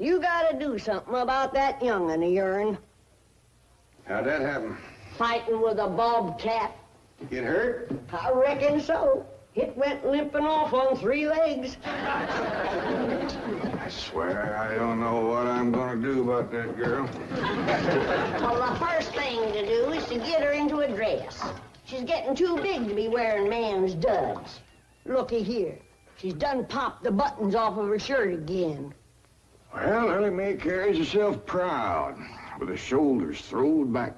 You gotta do something about that young'un of yourn. How'd that happen? Fighting with a bobcat. Get hurt? I reckon so. It went limping off on 3 legs. I swear I don't know what I'm gonna do about that girl. Well, the first thing to do is to get her into a dress. She's getting too big to be wearing man's duds. Looky here. She's done popped the buttons off of her shirt again. Well, Ellie Mae carries herself proud, with her shoulders throwed back.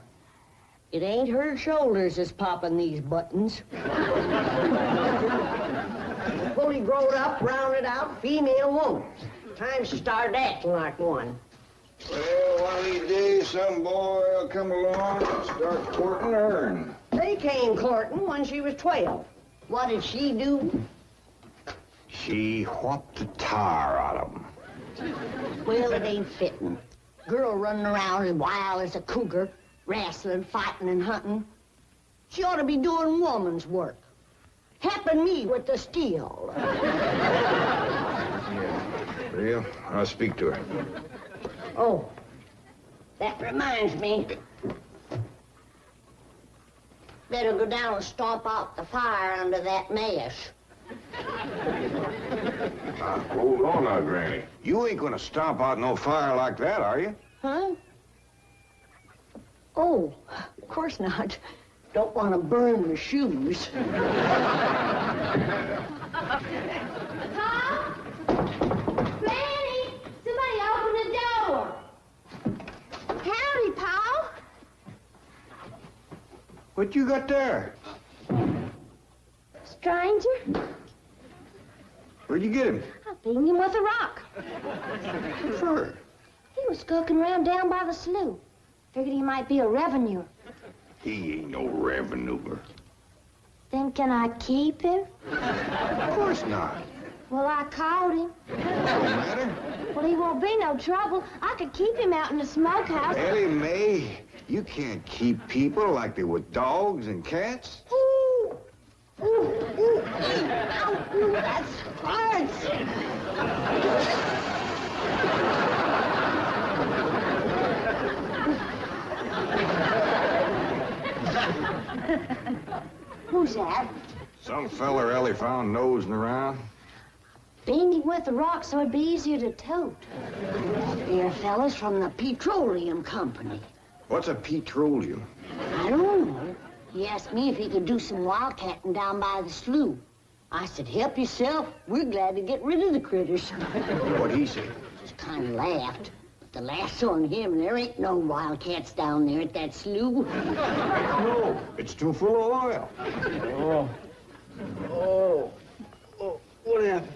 It ain't her shoulders that's popping these buttons. Fully growed up, rounded out, female woman. Time she started acting like one. Well, one of these days, some boy will come along and start courting her. They came courting when she was 12. What did she do? She whopped the tar out of him. Well, it ain't fitting. Girl running around as wild as a cougar, wrestling, fighting, and hunting. She ought to be doing woman's work. Helping me with the steel. Yeah. Real? I'll speak to her. Oh, that reminds me. Better go down and stomp out the fire under that mesh. Hold on now, Granny. You ain't gonna stomp out no fire like that, are you? Huh? Oh, of course not. Don't want to burn my shoes. Paul? Granny! Somebody open the door! Howdy, Paul. What you got there? Stranger? Where'd you get him? I beamed him with a rock. What for? He was skulking around down by the slough. Figured he might be a revenuer. He ain't no revenuer. Then can I keep him? Of course not. Well, I caught him. Don't matter. Well, he won't be no trouble. I could keep him out in the smokehouse. Ellie Mae, you can't keep people like they were dogs and cats. Ooh, ooh, ooh, ow, ooh, that's hard. Who's that? Some feller Ellie found nosing around. Beamed him with a rock so it'd be easier to tote. They're fellas from the petroleum company. What's a petroleum? I don't know. He asked me if he could do some wildcatting down by the slough. I said, help yourself. We're glad to get rid of the critters. What'd he say? Just kind of laughed. But the last on him, there ain't no wildcats down there at that slough. No, it's too full of oil. Oh, what happened?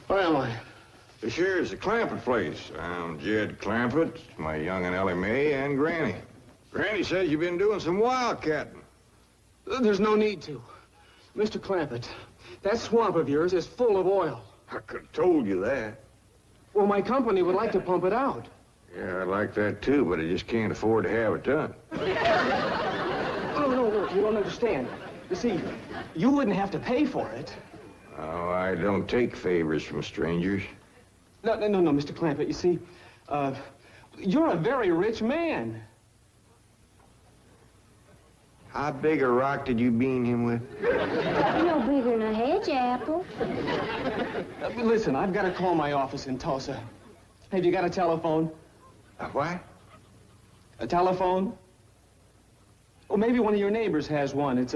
Where am I? This here's the Clampett place. I'm Jed Clampett, my young'un Ellie Mae, and Granny. Granny says you've been doing some wildcatting. There's no need to. Mr. Clampett, that swamp of yours is full of oil. I could have told you that. Well, my company would like to pump it out. Yeah, I'd like that too, but I just can't afford to have it done. No, you don't understand. You see, you wouldn't have to pay for it. Oh, I don't take favors from strangers. No, Mr. Clampett, you see, you're a very rich man. How big a rock did you bean him with? No bigger than a hedge apple. Listen, I've got to call my office in Tulsa. Have you got a telephone? A what? A telephone? Or maybe one of your neighbors has one. It's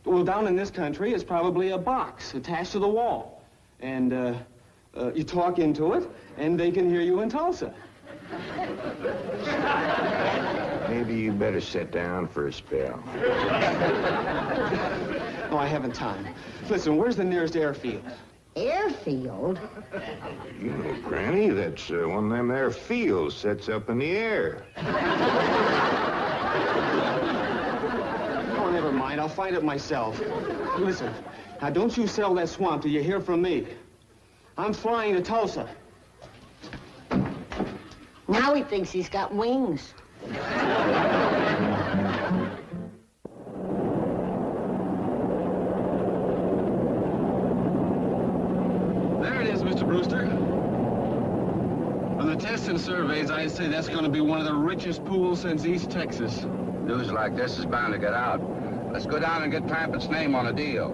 well, down in this country, it's probably a box attached to the wall. And, you talk into it, and they can hear you in Tulsa. Maybe you better sit down for a spell. No, I haven't time. Listen, where's the nearest airfield? Airfield? You know, Granny, that's one of them there fields sets up in the air. Oh, never mind. I'll find it myself. Listen, now don't you sell that swamp till you hear from me. I'm flying to Tulsa. Now he thinks he's got wings. There recent surveys, I'd say that's going to be one of the richest pools since East Texas. News like this is bound to get out. Let's go down and get Clampetts' name on a deal.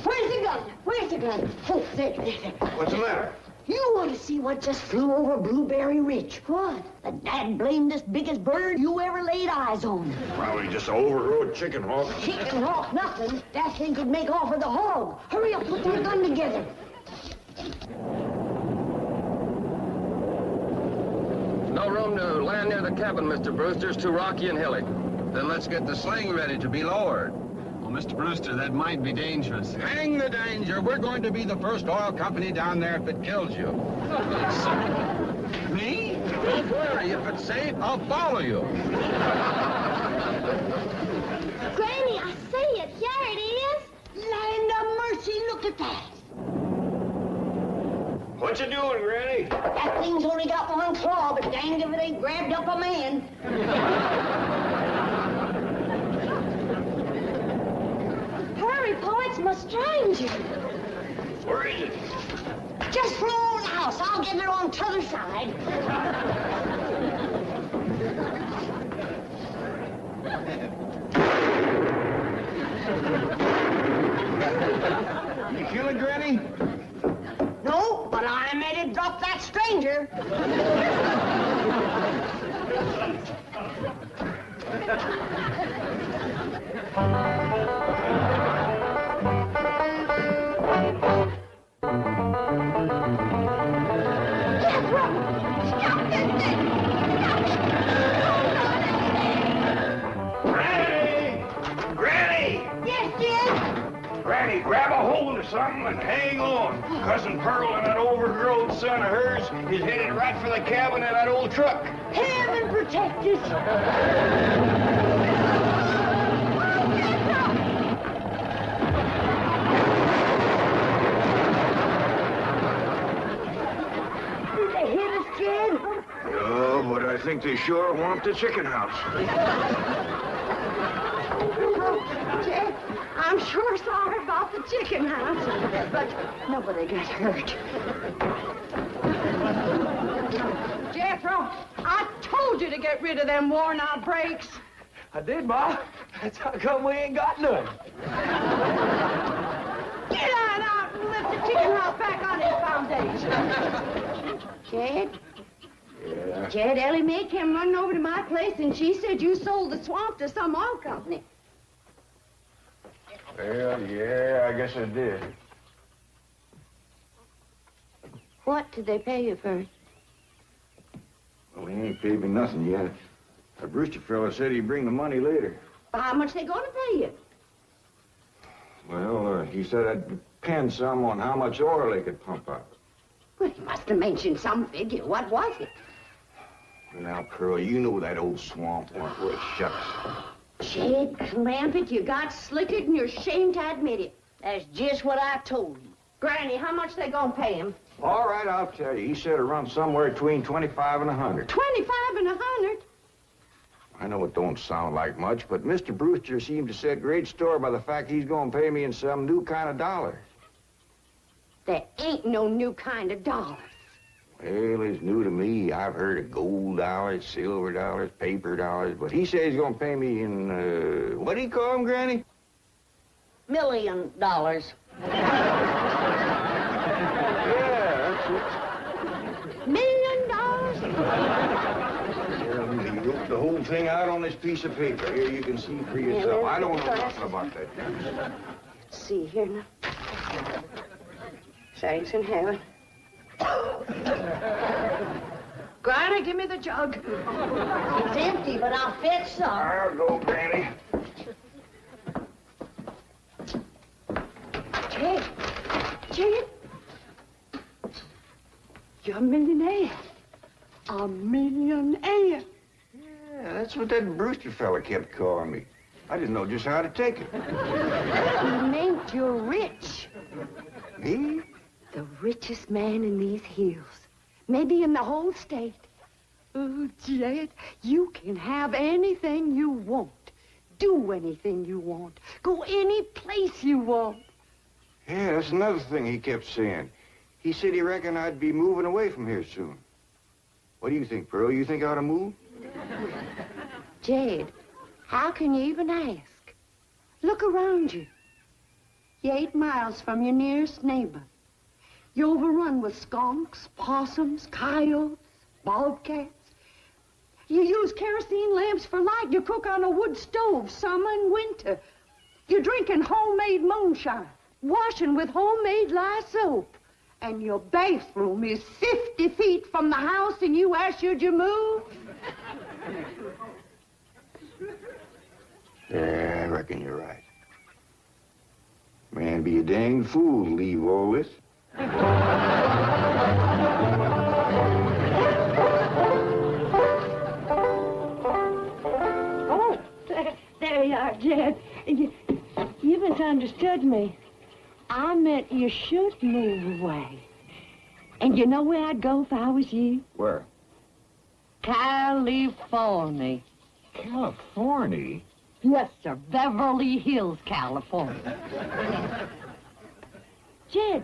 Where's the gun? Where's the gun? Oh, there. What's the matter? You want to see what just flew over Blueberry Ridge? What? The dad-blamedest biggest bird you ever laid eyes on. Probably just an overrode chicken hawk. Chicken hawk, nothing. That thing could make off with a hog. Hurry up, put that gun together. No room to land near the cabin, Mr. Brewster. It's too rocky and hilly. Then let's get the sling ready to be lowered. Well, Mr. Brewster, that might be dangerous. Hang the danger. We're going to be the first oil company down there if it kills you. Me? Don't worry. If it's safe, I'll follow you. Granny, I see it. Here it is. Land of mercy, look at that. What you doing, Granny? That thing's only got one claw, but dang if it ain't grabbed up a man. Hurry, Pa, it's my stranger. Where is it? Just flew over the house. I'll get it on t'other side. You kill it, Granny? No, but I made it drop that stranger. Granny, grab a hold of something and hang on. Cousin Pearl and that overgrown son of hers is headed right for the cabin in that old truck. Heaven protect us. Did they hit us, Jed? Oh, but I think they sure want the chicken house. Jed, I'm sure sorry about the chicken house, but nobody got hurt. Jethro, I told you to get rid of them worn-out brakes. I did, Ma. That's how come we ain't got none. Get on out and lift the chicken house back on its foundation. Jed? Yeah. Jed, Ellie Mae came running over to my place, and she said you sold the swamp to some oil company. Well, yeah, I guess I did. What did they pay you for it? Well, he ain't paid me nothing yet. The Brewster fella said he'd bring the money later. How much they gonna pay you? Well, he said I'd depend some on how much oil they could pump out. Well, he must have mentioned some figure. What was it? Now, Pearl, you know that old swamp ain't worth shucks. Jed Clampett, you got slicker than you're ashamed to admit it. That's just what I told you. Granny, how much they gonna pay him? All right, I'll tell you. He said it runs somewhere between 25 and 100. 25 and 100? I know it don't sound like much, but Mr. Brewster seemed to set great store by the fact he's going to pay me in some new kind of dollars. There ain't no new kind of dollar. Well, it's new to me. I've heard of gold dollars, silver dollars, paper dollars, but he says he's going to pay me in, what do you call them, Granny? $1 million. Yeah, $1 million? he wrote the whole thing out on this piece of paper. Here, you can see for yourself. I don't know nothing about that. Let's see here now. Saints in heaven. Granny, give me the jug. It's empty, but I'll fetch some. I'll go, Granny. Jed, you're a millionaire. A millionaire. Yeah, that's what that Brewster fella kept calling me. I didn't know just how to take it. He meant you're rich. Me? The richest man in these hills. Maybe in the whole state. Oh, Jed, you can have anything you want. Do anything you want. Go any place you want. Yeah, that's another thing he kept saying. He said he reckoned I'd be moving away from here soon. What do you think, Pearl? You think I ought to move? Jed, how can you even ask? Look around you. You're 8 miles from your nearest neighbor. You're overrun with skunks, possums, coyotes, bobcats. You use kerosene lamps for light. You cook on a wood stove, summer and winter. You're drinking homemade moonshine, washing with homemade lye soap. And your bathroom is 50 feet from the house, and you ask, should you move? Yeah, I reckon you're right. Man, be a dang fool to leave all this. Oh, there you are, Jed. You misunderstood me. I meant you should move away. And you know where I'd go if I was you? Where? California. California? Yes, sir. Beverly Hills, California. Jed,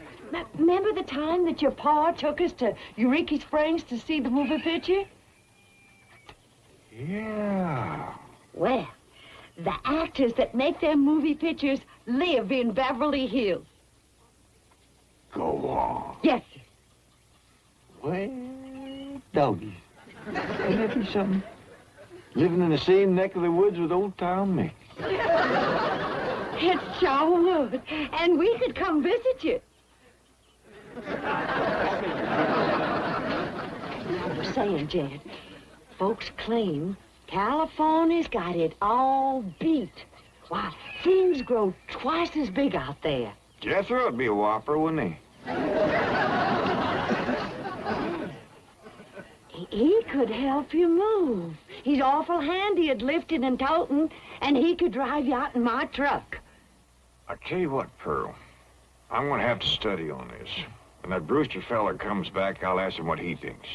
remember the time that your pa took us to Eureka Springs to see the movie picture? Yeah. Well, the actors that make them movie pictures live in Beverly Hills. Go on. Yes, sir. Well, doggy. Ain't that be something? Living in the same neck of the woods with old town me. It sure would. And we could come visit you. I was saying, Jed, folks claim California's got it all beat. Why, things grow twice as big out there. Jethro would be a whopper, wouldn't he? He could help you move. He's awful handy at lifting and toting, and he could drive you out in my truck. I'll tell you what, Pearl. I'm going to have to study on this. When that Brewster fella comes back, I'll ask him what he thinks.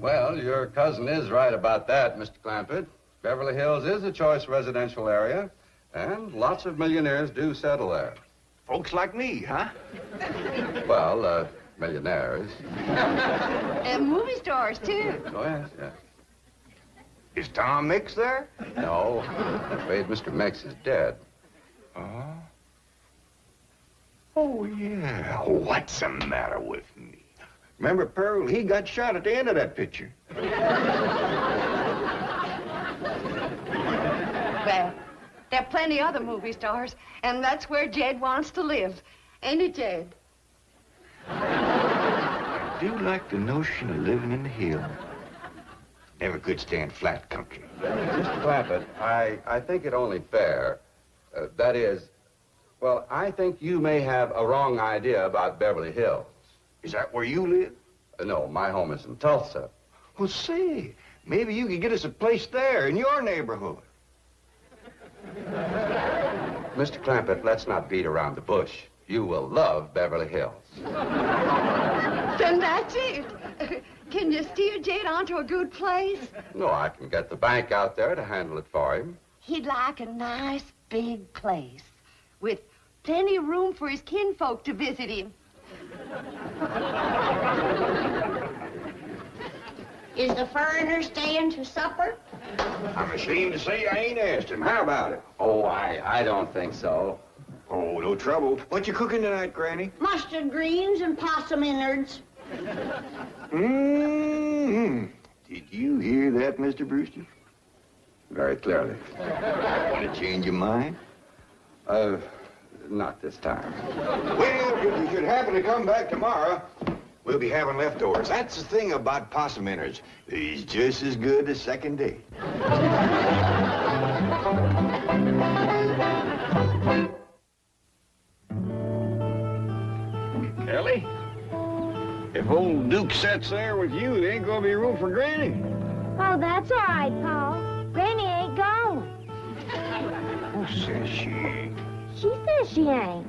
Well, your cousin is right about that, Mr. Clampett. Beverly Hills is a choice residential area, and lots of millionaires do settle there. Folks like me, huh? Well, millionaires. And movie stars, too. Oh, yes, yes. Is Tom Mix there? No, I'm afraid Mr. Mix is dead. Oh? Oh, yeah. What's the matter with me? Remember, Pearl, he got shot at the end of that picture. Well, there are plenty other movie stars, and that's where Jed wants to live. Ain't it, Jed? I do like the notion of living in the hills. Never could stand flat country. Mr. Clampett, I think it only fair. That is, well, I think you may have a wrong idea about Beverly Hills. Is that where you live? No, my home is in Tulsa. Well, say, maybe you could get us a place there in your neighborhood. Mr. Clampett, let's not beat around the bush. You will love Beverly Hills. Then that's it. Can you steer Jed onto a good place? No, I can get the bank out there to handle it for him. He'd like a nice big place with plenty of room for his kinfolk to visit him. Is the foreigner staying to supper? I'm ashamed to say I ain't asked him. How about it? Oh, I don't think so. Oh, no trouble. What you cooking tonight, Granny? Mustard greens and possum innards. Mm-hmm. Did you hear that, Mr. Brewster? Very clearly. Want to change your mind? Not this time. Well, if you should happen to come back tomorrow, we'll be having leftovers. That's the thing about possum innards. He's just as good as second date. Ellie, if old Duke sits there with you, there ain't gonna be room for Granny. Oh, that's all right, Pa. Granny ain't gone. Who says she ain't? She says she ain't.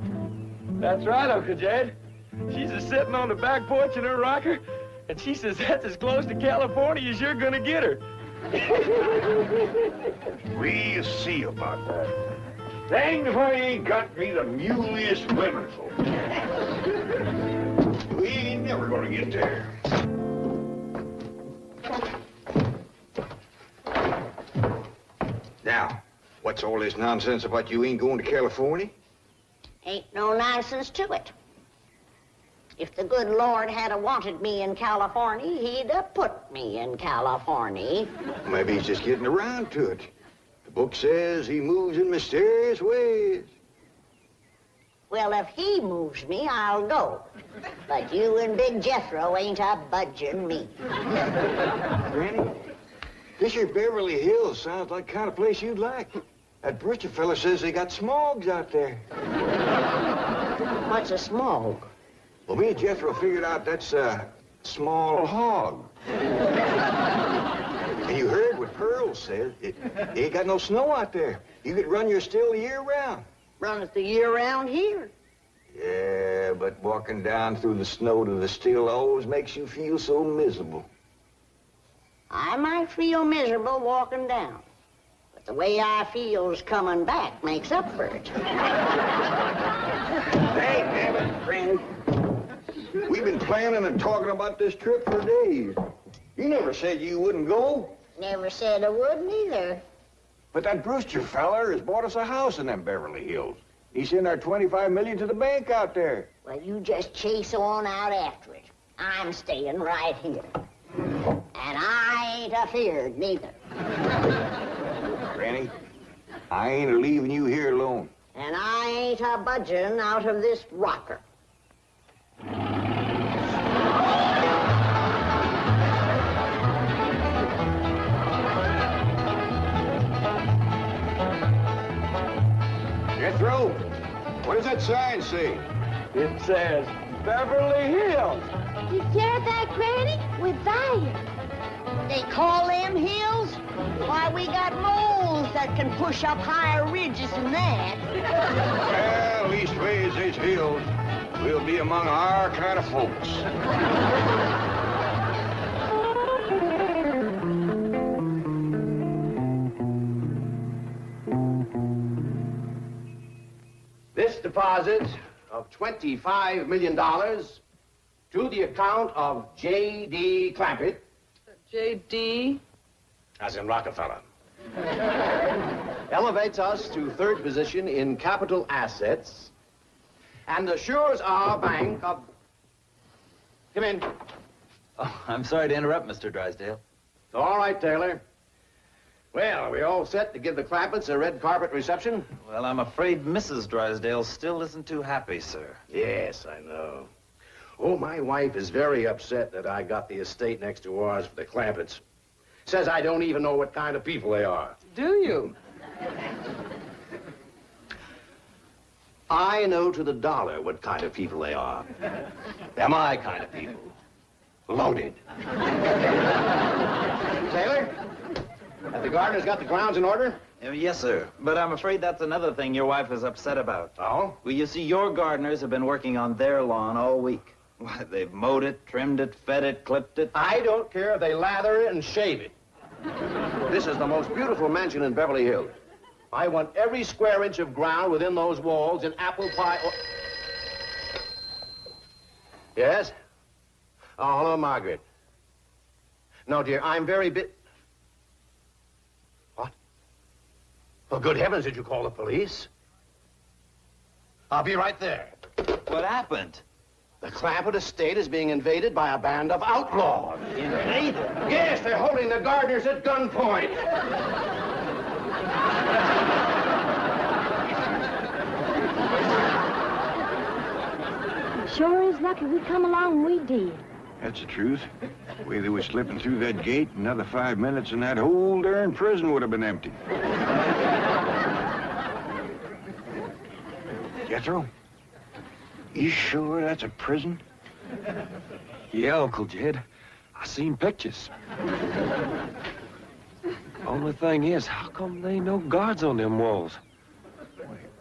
That's right, Uncle Jed. She's just sitting on the back porch in her rocker, and she says that's as close to California as you're gonna get her. We'll see about that. Danged if I ain't got me the muliest women folk. We ain't never gonna get there. Now, what's all this nonsense about you ain't going to California? Ain't no nonsense to it. If the good Lord had a wanted me in California, he'd have put me in California. Maybe he's just getting around to it. The book says he moves in mysterious ways. Well, if he moves me, I'll go. But you and Big Jethro ain't a budging me. Granny, this here Beverly Hills sounds like the kind of place you'd like. That Brewster fella says they got smogs out there. What's a smog? Well, me and Jethro figured out that's a small hog. And you heard what Pearl said. It ain't got no snow out there. You could run your still the year round. Run it the year round here. Yeah, but walking down through the snow to the still always makes you feel so miserable. I might feel miserable walking down, but the way I feels coming back makes up for it. Hey, damn it, Granny. We've been planning and talking about this trip for days. You never said you wouldn't go. Never said I wouldn't either. But that Brewster feller has bought us a house in them Beverly Hills. He sent our $25 million to the bank out there. Well, you just chase on out after it. I'm staying right here. And I ain't afeared neither. Granny, I ain't leaving you here alone. And I ain't a budging out of this rocker. Jethro, what does that sign say? It says Beverly Hills. You hear that, Granny? We're there. They call them hills? Why, we got moles that can push up higher ridges than that. Well, leastways, these hills will be among our kind of folks. This deposit of $25 million to the account of J.D. Clampett. J.D.? As in Rockefeller. Elevates us to third position in capital assets and assures our bank of... Come in. Oh, I'm sorry to interrupt, Mr. Drysdale. All right, Taylor. Well, are we all set to give the Clampetts a red carpet reception? Well, I'm afraid Mrs. Drysdale still isn't too happy, sir. Yes, I know. Oh, my wife is very upset that I got the estate next to ours for the Clampetts. Says I don't even know what kind of people they are. Do you? I know to the dollar what kind of people they are. They're my kind of people. Loaded. Taylor, have the gardeners got the grounds in order? Yes, sir. But I'm afraid that's another thing your wife is upset about. Oh? Well, you see, your gardeners have been working on their lawn all week. Why, they've mowed it, trimmed it, fed it, clipped it. I don't care if they lather it and shave it. This is the most beautiful mansion in Beverly Hills. I want every square inch of ground within those walls in apple pie... Yes? Oh, hello, Margaret. No, dear, I'm very What? Well, good heavens, did you call the police? I'll be right there. What happened? The Clampett estate is being invaded by a band of outlaws. Invaded? Yes, they're holding the gardeners at gunpoint. Sure is lucky we come along we did. That's the truth. The way they were slipping through that gate, another 5 minutes and that whole darn prison would have been empty. Jethro, you sure that's a prison? Yeah, Uncle Jed. I seen pictures. Only thing is, how come there ain't no guards on them walls?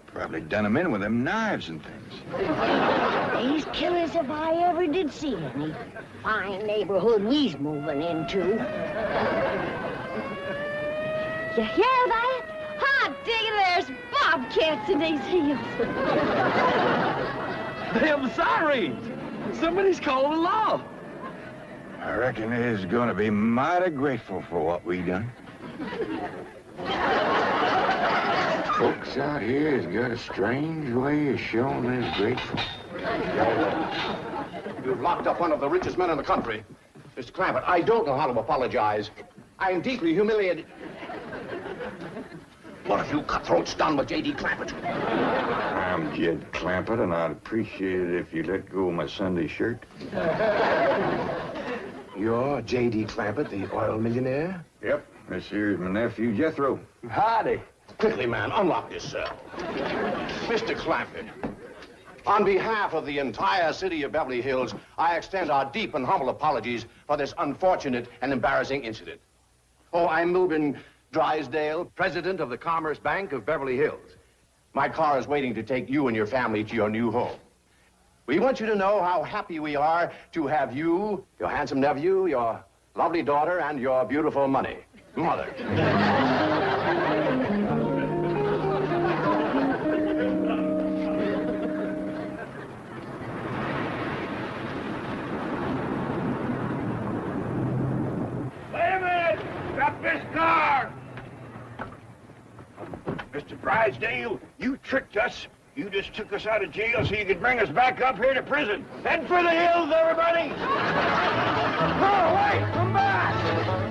Probably done them in with them knives and things. These killers if I ever did see any. Fine neighborhood we's moving into. You hear that? Hot diggity, there's Bob bobcats in these hills. Them sirens! Somebody's calling the law. I reckon they's gonna be mighty grateful for what we done. Folks out here has got a strange way of showing they're grateful. You've locked up one of the richest men in the country. Mr. Clampett, I don't know how to apologize. I am deeply humiliated. What have you cutthroats done with J.D. Clampett? I'm Jed Clampett, and I'd appreciate it if you let go of my Sunday shirt. You're J.D. Clampett, the oil millionaire? Yep. This here's my nephew, Jethro. Howdy. Quickly, man, unlock this cell. Mr. Clampett, on behalf of the entire city of Beverly Hills, I extend our deep and humble apologies for this unfortunate and embarrassing incident. Oh, I'm Milburn Drysdale, president of the Commerce Bank of Beverly Hills. My car is waiting to take you and your family to your new home. We want you to know how happy we are to have you, your handsome nephew, your lovely daughter, and your beautiful money. Mother. Wait a minute! Stop this car! Mr. Drysdale, you tricked us. You just took us out of jail so you could bring us back up here to prison. Head for the hills, everybody! Go away! Come back!